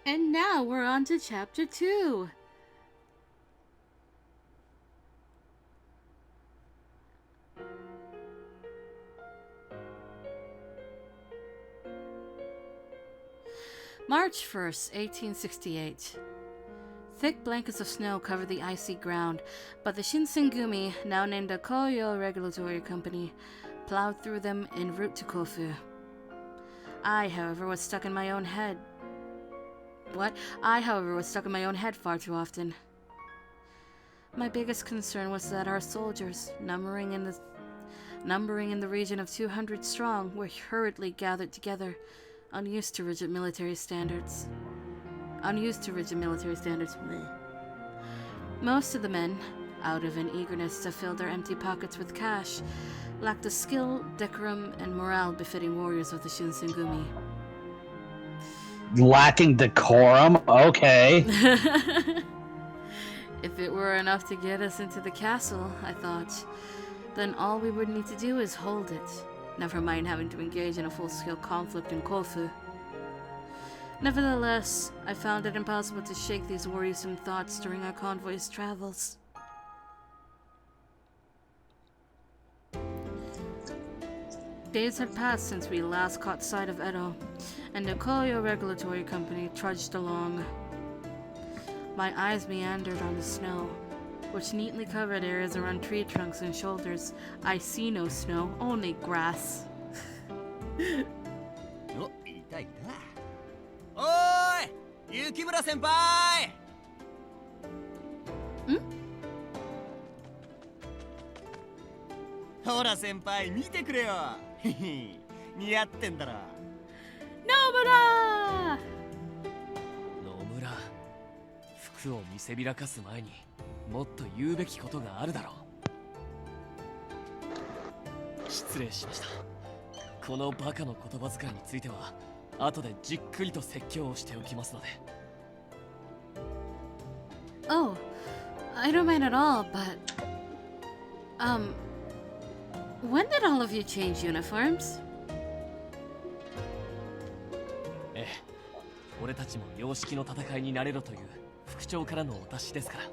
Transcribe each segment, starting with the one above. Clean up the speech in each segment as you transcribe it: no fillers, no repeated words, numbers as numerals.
And now we're on to chapter 2. March 1st, 1868. Thick blankets of snow covered the icy ground, but the Shinsengumi, now named the Koyo Regulatory Company, plowed through them en route to Kofu. I, however, was stuck in my own head far too often. My biggest concern was that our soldiers, numbering in the region of 200 strong, were hurriedly gathered together, unused to rigid military standards. Most of the men, out of an eagerness to fill their empty pockets with cash, lacked the skill, decorum, and morale befitting warriors of the Shinsengumi. Lacking decorum? Okay. If it were enough to get us into the castle, I thought, then all we would need to do is hold it. Never mind having to engage in a full-scale conflict in Kofu. Nevertheless, I found it impossible to shake these worrisome thoughts during our convoy's travels. Days had passed since we last caught sight of Edo, and the Koyo Regulatory Company trudged along. My eyes meandered on the snow, which neatly covered areas around tree trunks and shoulders. I see no snow, only grass. Oh, 痛いな。おーい、雪村先輩。ほら先輩見てくれよ。似合ってんだろ。Nobara! 野村、服を見せびらかす前にもっと言うべきことがあるだろう。失礼しました。このバカの言葉遣いについては後でじっくりと説教をしておきますので。Oh, I don't mind at all, but... when did all of you change uniforms? ええ、俺たちも洋式の戦いになれろという副長からのお達しですから。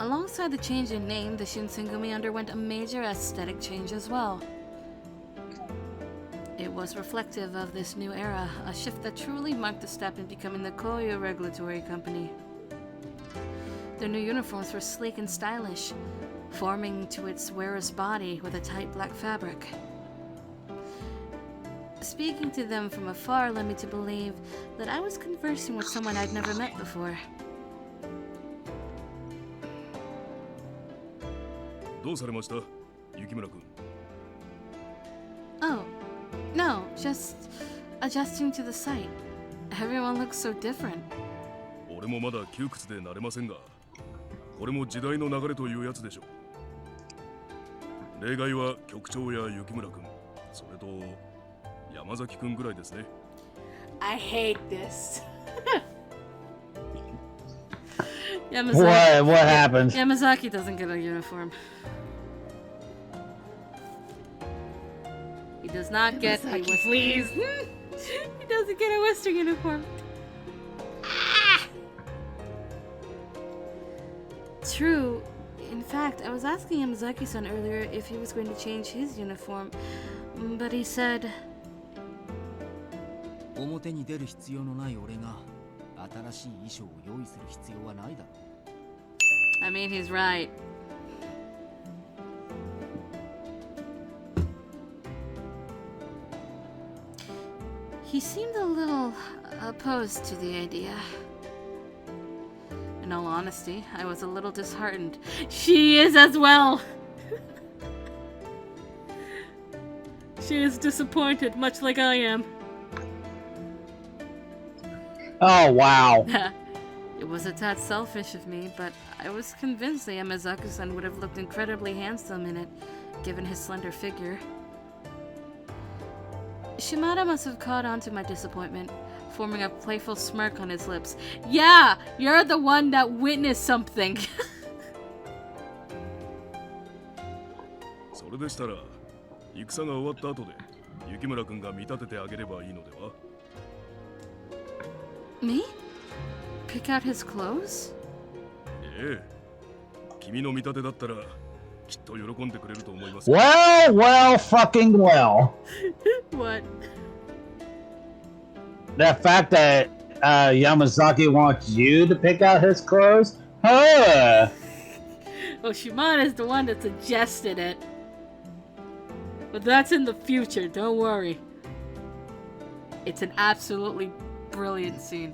Alongside the change in name, the Shinsengumi underwent a major aesthetic change as well. It was reflective of this new era, a shift that truly marked a step in becoming the Koyo Regulatory Company. The new uniforms were sleek and stylish, forming to its wearer's body with a tight black fabric. Speaking to them from afar led me to believe that I was conversing with someone I'd never met before. どうされました、雪村君。Oh, no, just adjusting to the sight. Everyone looks so different. 俺もまだ窮屈で慣れませんが、これも時代の流れというやつでしょう。例外は局長や雪村君、それと山崎君ぐらいですね。I hate this. What happened? Yamazaki doesn't get a uniform. He does not get a please. He doesn't get a Western uniform. True. In fact, I was asking Yamazaki-san earlier if he was going to change his uniform, but he said, 表に出る必要のない俺が新しい衣装を用意する必要はないだろう。 I mean, he's right. He seemed a little opposed to the idea. In all honesty, I was a little disheartened. She is as well! She is disappointed, much like I am. Oh, wow. It was a tad selfish of me, but I was convinced that Yamazaki-san would have looked incredibly handsome in it, given his slender figure. Shimada must have caught on to my disappointment, forming a playful smirk on his lips. Yeah, you're the one that witnessed something. それでしたら、戦が終わった後で雪村君が見立ててあげればいいのでは。Me? Pick out his clothes? ええ。君の見立てだったらきっと喜んでくれると思いますよ。Well, well, fucking well. What? The fact that Yamazaki wants you to pick out his clothes? Huh. Oh, Shimada's the one that suggested it. But that's in the future, don't worry. It's an absolutely brilliant scene.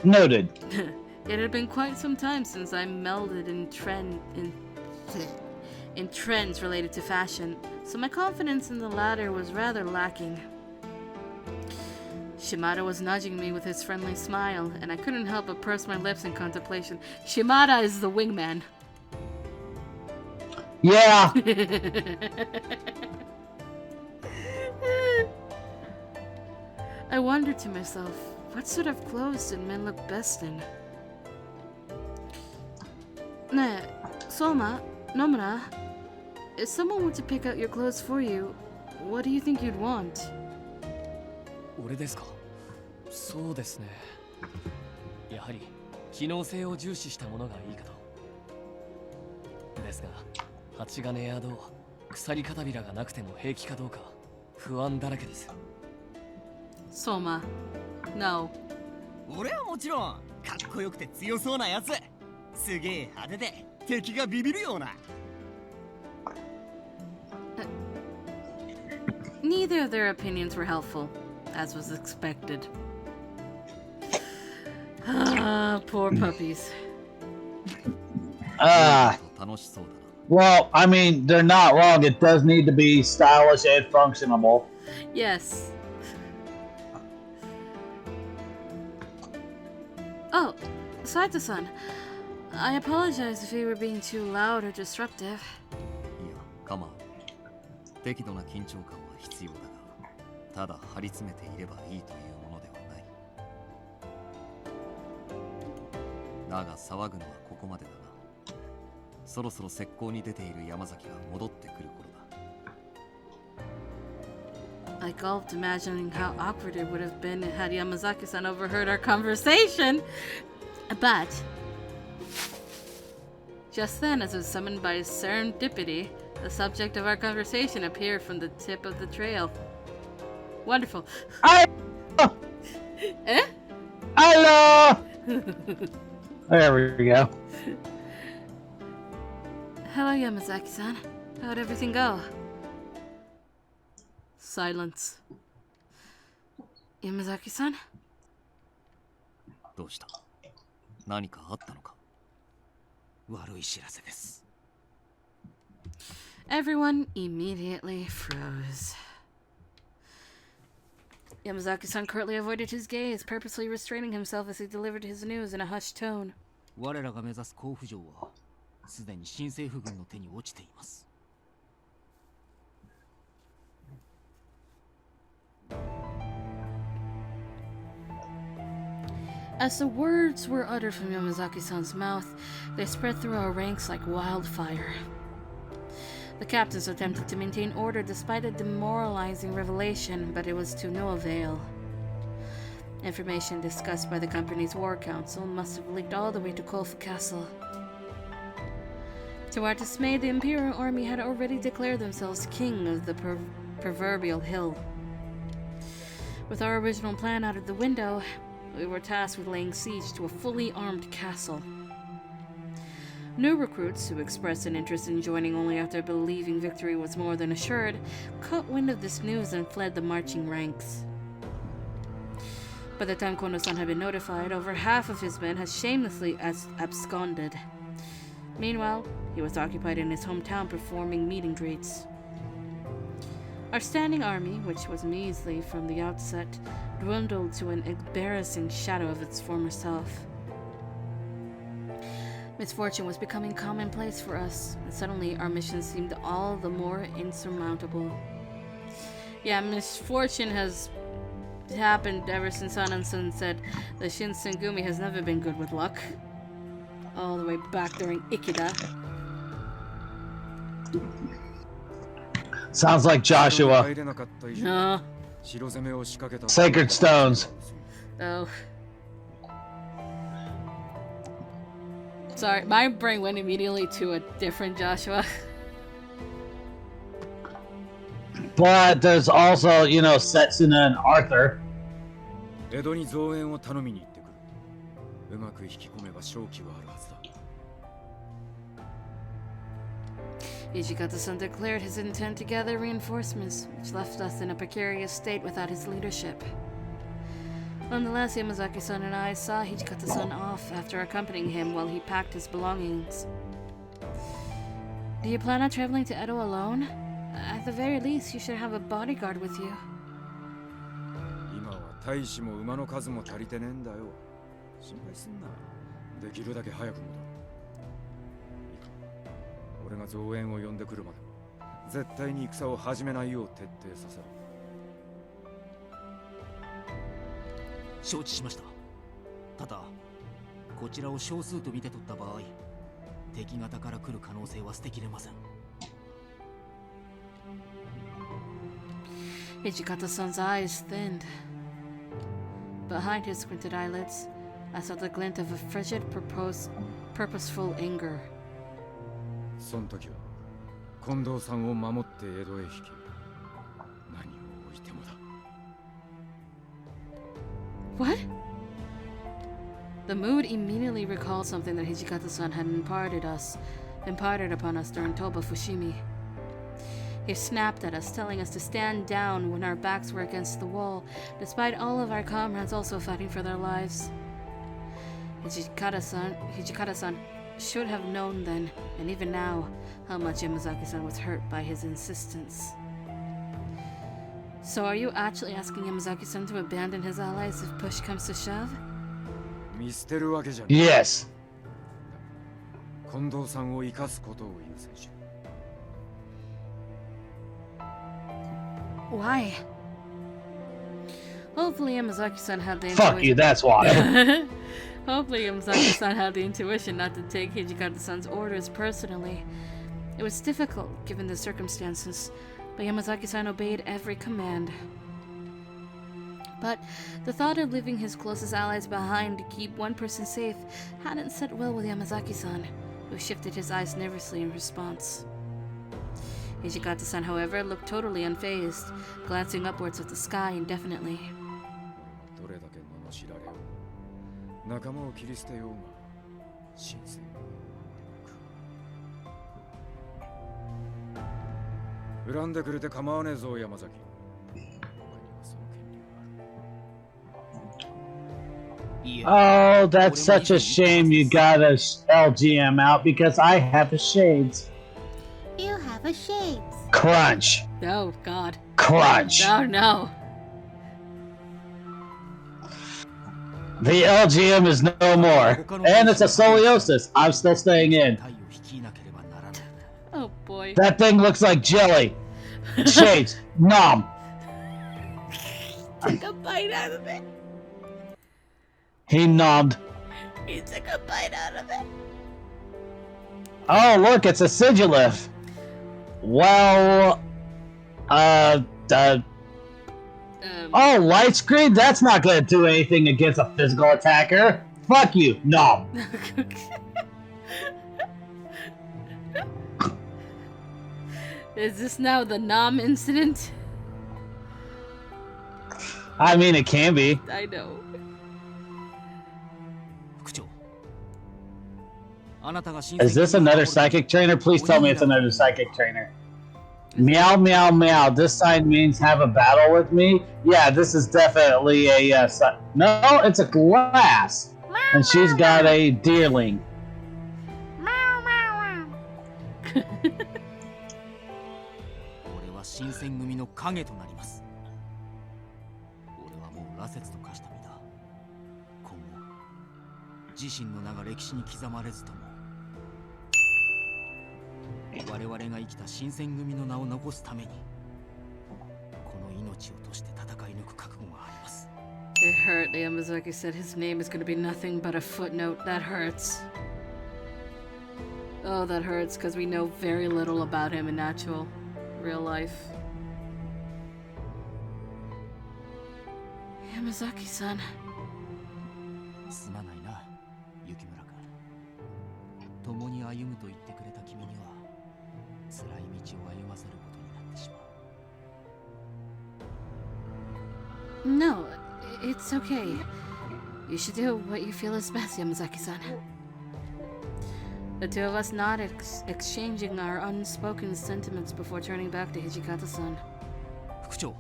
Noted. It had been quite some time since I melded in trends related to fashion, so my confidence in the latter was rather lacking. Shimada was nudging me with his friendly smile, and I couldn't help but purse my lips in contemplation. Shimada is the wingman. Yeah. I wondered to myself, what sort of clothes did men look best in? Ne, Soma, Nomura, if someone were to pick out your clothes for you, what do you think you'd want? 俺ですか。そうですね。やはり機能性を重視したものがいいかと。ですが、鉢金や銅、鎖片びらがなくても平気かどうか不安だらけです。Soma, no. 俺はもちろんかっこよくて強そうなやつ。すげえ派手で敵がビビるような。Neither of their opinions were helpful, as was expected. Ah, poor puppies. 楽しそうだな。 Well, I mean, they're not wrong. It does need to be stylish and functionable. Yes. Oh, Saito-san. I apologize if you were being too loud or disruptive. いや、構わん。適度な緊張感は必要だが、ただ張り詰めていればいいというものではない。だが騒ぐのはここまでだな。そろそろ石膏に出ている山崎が戻ってくる頃だ。 I gulped, imagining how awkward it would have been had Yamazaki-san overheard our conversation. But just then, as was summoned by serendipity, the subject of our conversation appeared from the tip of the trail. Wonderful. Eh? Hello! There we go. Hello, Yamazaki-san. How'd everything go? Silence. Yamazaki-san? どうした？何かあったのか？悪い知らせです。 Everyone immediately froze. Yamazaki-san curtly avoided his gaze, purposely restraining himself as he delivered his news in a hushed tone. 我らが目指す甲府城はすでに新政府軍の手に落ちています。 As the words were uttered from Yamazaki-san's mouth, they spread through our ranks like wildfire. The captains attempted to maintain order despite a demoralizing revelation, but it was to no avail. Information discussed by the company's war council must have leaked all the way to Kofu Castle. To our dismay, the Imperial Army had already declared themselves king of the proverbial hill. With our original plan out of the window, we were tasked with laying siege to a fully armed castle. New recruits, who expressed an interest in joining only after believing victory was more than assured, caught wind of this news and fled the marching ranks. By the time Kono-san had been notified, over half of his men had shamelessly absconded. Meanwhile, he was occupied in his hometown performing meet and greets. Our standing army, which was measly from the outset, dwindled to an embarrassing shadow of its former self. Misfortune was becoming commonplace for us, and suddenly our mission seemed all the more insurmountable. Yeah, misfortune has happened ever since Hanan-san said the Shinsengumi has never been good with luck. All the way back during Ikeda. Sounds like Joshua. No. 城攻めを仕掛けた Sacred stones. Oh. Sorry, my brain went immediately to a different Joshua. But there's also, you know, Setsuna and Arthur. 江戸に増援を頼みに行ってくる。うまく引き込めば勝機はあるはずだ。Ijikata-san declared his intent to gather reinforcements, which left us in a precarious state without his leadership. Nonetheless, Yamazaki-san and I saw Hijikata-san off after accompanying him while he packed his belongings. Do you plan on traveling to Edo alone? At the very least, you should have a bodyguard with you. 今は大使も馬の数も足りてねえんだよ。心配すんな。できるだけ早く戻る。俺が増援を呼んでくるまで絶対に戦を始めないよう徹底させろ。承知しました。ただ、こちらを少数と見て取った場合、敵方から来る可能性は捨てきれません。Hijikata-san's eyes thinned. Behind his squinted eyelids, I saw the glint of a frigid, purposeful anger. その時は近藤さんを守って江戸へ引き、何を置いてもだ。What? The mood immediately recalled something that Hijikata-san had imparted upon us during Toba Fushimi. He snapped at us, telling us to stand down when our backs were against the wall, despite all of our comrades also fighting for their lives. Hijikata-san should have known then, and even now, how much Yamazaki-san was hurt by his insistence. So are you actually asking Yamazaki-san to abandon his allies if push comes to shove? 見捨てるわけじゃない。 Yes. 近藤さんを生かすことを優先しろ。 Why? Hopefully Yamazaki-san had the Fuck you, that's why. Hopefully Yamazaki-san had the intuition not to take Hijikata-san's orders personally. It was difficult, given the circumstances, but Yamazaki-san obeyed every command. But the thought of leaving his closest allies behind to keep one person safe hadn't set well with Yamazaki-san, who shifted his eyes nervously in response. Hijikata-san, however, looked totally unfazed, glancing upwards at the sky indefinitely. どれだけ罵られよう、仲間を切り捨てようが、新鮮に恨んでくれて構わねえぞ、山崎。お前にはその権利がある。Oh, that's such a shame you got a LGM out because I have the shades. You have a shades. Crunch. Oh, God. Crunch. Oh, no. The LGM is no more. And it's a scoliosis. I'm still staying in. 隊を率いなければならない。 Oh, boy. That thing looks like jelly. Shades. Nom. Took a bite out of it. He nommed. He took a bite out of it. Oh, look, it's a sigilith. Well, oh, light screen? That's not gonna do anything against a physical attacker. Fuck you, nom. Is this now the Nam incident? I mean, it can be. I know. 副長。あなたが新 Is this another psychic trainer? Please tell me it's another psychic trainer. Meow, meow, meow. This sign means have a battle with me? Yeah, this is definitely a, no, it's a glass. And she's got a deerling. 俺は新選組の影となります。俺はもう羅刹と化した身だ。今後、自身の名が歴史に刻まれずとも、我々が生きた新選組の名を残すために、この命を賭して戦い抜く覚悟があります。It hurt. Yamazaki said his name is going to be nothing but a footnote. That hurts. Oh, that hurts because we know very little about him in actual real life. Yamazaki-san. すまないな、雪村君。共に歩むと言ってくれた君には辛い道を歩ませることになってしまう。 No, it's okay. You should do what you feel is best, Yamazaki-san. The two of us nodded, exchanging our unspoken sentiments before turning back to Hijikata-san. 副長、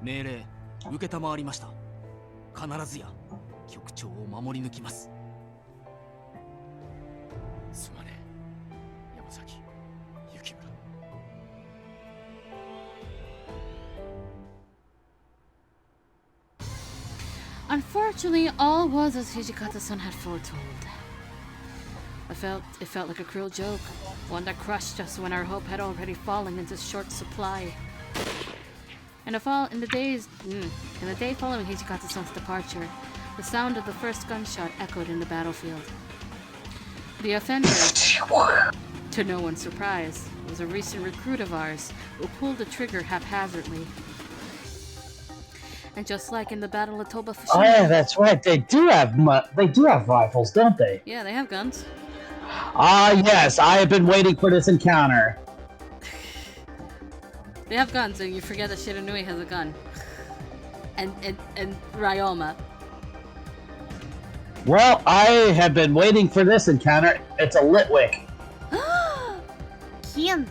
命令承りました。必ずや局長を守り抜きます。すまねえ、山崎、雪村。Unfortunately, all was as Hijikata-san had foretold. It felt like a cruel joke, one that crushed us when our hope had already fallen into short supply. In the day following Hijikata-san's departure, the sound of the first gunshot echoed in the battlefield. The offender, to no one's surprise, was a recent recruit of ours who pulled the trigger haphazardly. And just like in the Battle of Toba Fushimi... Oh yeah, that's right. They do have rifles, don't they? Yeah, they have guns. Ah, yes. I have been waiting for this encounter. They have guns, and you forget that Shiranui has a gun. And Ryoma. Well, I have been waiting for this encounter. It's a Litwick. Kendo.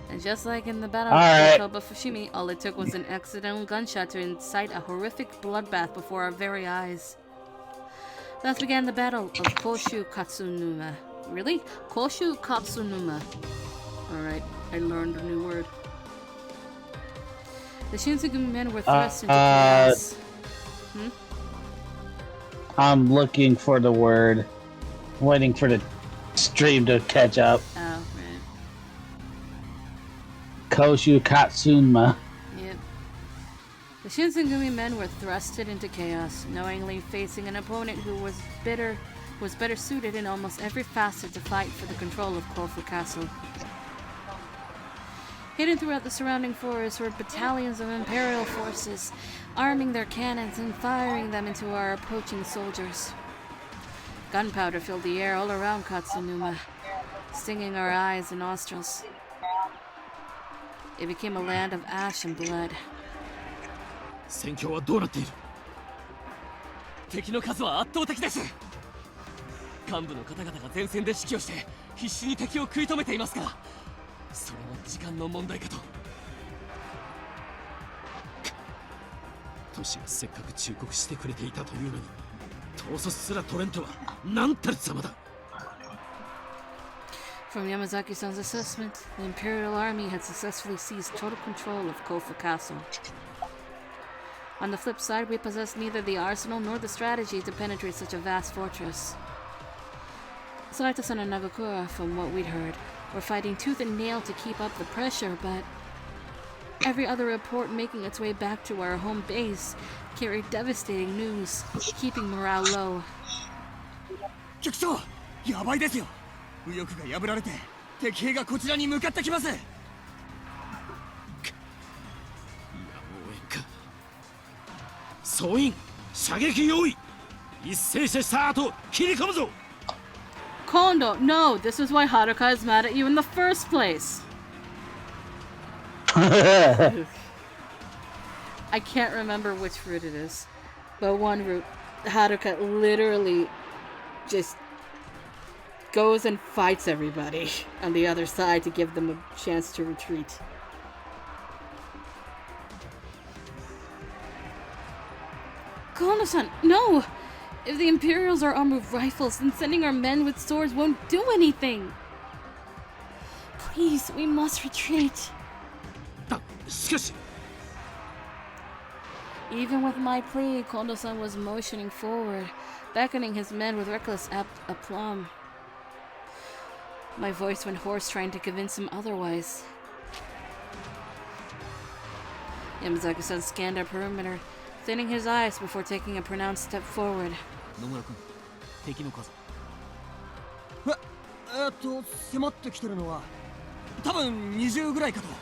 And just like in the Battle Alright. of Toba Fushimi, all it took was an accidental gunshot to incite a horrific bloodbath before our very eyes. Thus began the Battle of Koshu Katsunuma. Really? Koshu Katsunuma. Alright, I learned a new word. The Shinsengumi men were thrust into chaos. I'm looking for the word. Waiting for the stream to catch up. Oh, right. Koshu Katsunma. Yep. The Shinsengumi men were thrusted into chaos, knowingly facing an opponent who was better suited in almost every facet to fight for the control of Kofu Castle. Hidden throughout the surrounding forest were battalions of Imperial forces, arming their cannons and firing them into our approaching soldiers. Gunpowder filled the air all around Katsunuma, stinging our eyes and nostrils. It became a land of ash and blood. 戦況はどうなっている？敵の数は圧倒的です。幹部の方々が前線で指揮をして必死に敵を食い止めていますが、それも時間の問題かと。都市がせっかく忠告してくれていたというのに、統率すら取れんとは何たる様だ。From Yamazaki-san's assessment, the Imperial Army had successfully seized total control of Kofu Castle. On the flip side, we possessed neither the arsenal nor the strategy to penetrate such a vast fortress. Sarata-san and Nagakura, from what we'd heard, were fighting tooth and nail to keep up the pressure, but every other report making its way back to our home base carried devastating news, keeping morale low. 局長、やばいですよ。右翼が破られて敵兵がこちらに向かってきます。やむをえんか。総員、射撃用意。一斉射した後、切り込むぞ。Kondo, no! This is why Haruka is mad at you in the first place! I can't remember which route it is, but one route, Haruka literally just goes and fights everybody on the other side to give them a chance to retreat. Kondo-san, no! If the Imperials are armed with rifles, then sending our men with swords won't do anything! Please, we must retreat. しかし、 Even with my plea, Kondo-san was motioning forward, beckoning his men with reckless aplomb. My voice went hoarse trying to convince him otherwise. Yamazaki-san scanned our perimeter, thinning his eyes before taking a pronounced step forward. 野村君、敵の数。迫ってきてるのは多分20ぐらいかと。20か。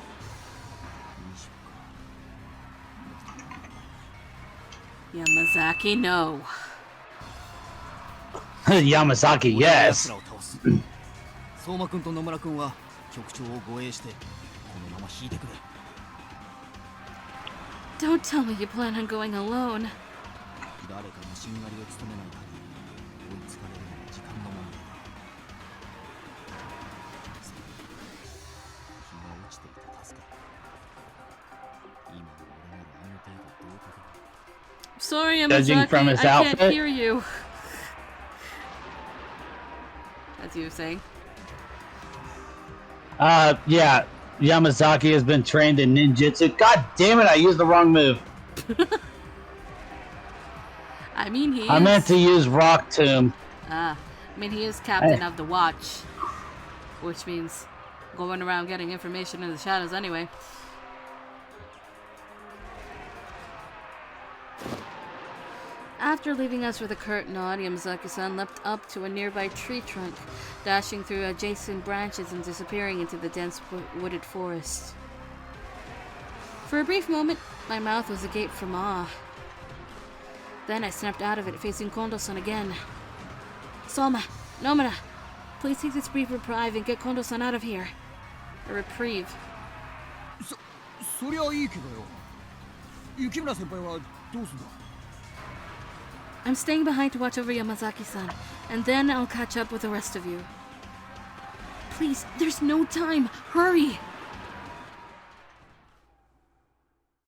Yamazaki, no. Yamazaki, 俺が奴 yes. らを倒す相馬くんと野村くんは局長を護衛してこのまま引いてくれ Don't tell me you plan on going alone. 誰かがしんがりを務めない限り追いつかれるのは時間の問題だ日が落ちていて助かった今の俺ならあの程度どうかけ Sorry, Judging Yamazaki, from his I can't outfit? hear you. That's you saying. Yeah. Yamazaki has been trained in ninjutsu. God damn it, I used the wrong move. I mean, he I is... meant to use Rock Tomb. I mean, he is captain of the watch. Which means going around getting information in the shadows anyway. After leaving us with a curt nod, Yamazaki-san leapt up to a nearby tree trunk, dashing through adjacent branches and disappearing into the dense wooded forest. For a brief moment, my mouth was agape from awe. Then I snapped out of it, facing Kondo-san again. Soma, Nomura, please take this brief reprieve and get Kondo-san out of here. A reprieve. そりゃいいけどよ雪村先輩はどうすんだ I'm staying behind to watch over Yamazaki-san, and then I'll catch up with the rest of you. Please, there's no time. Hurry!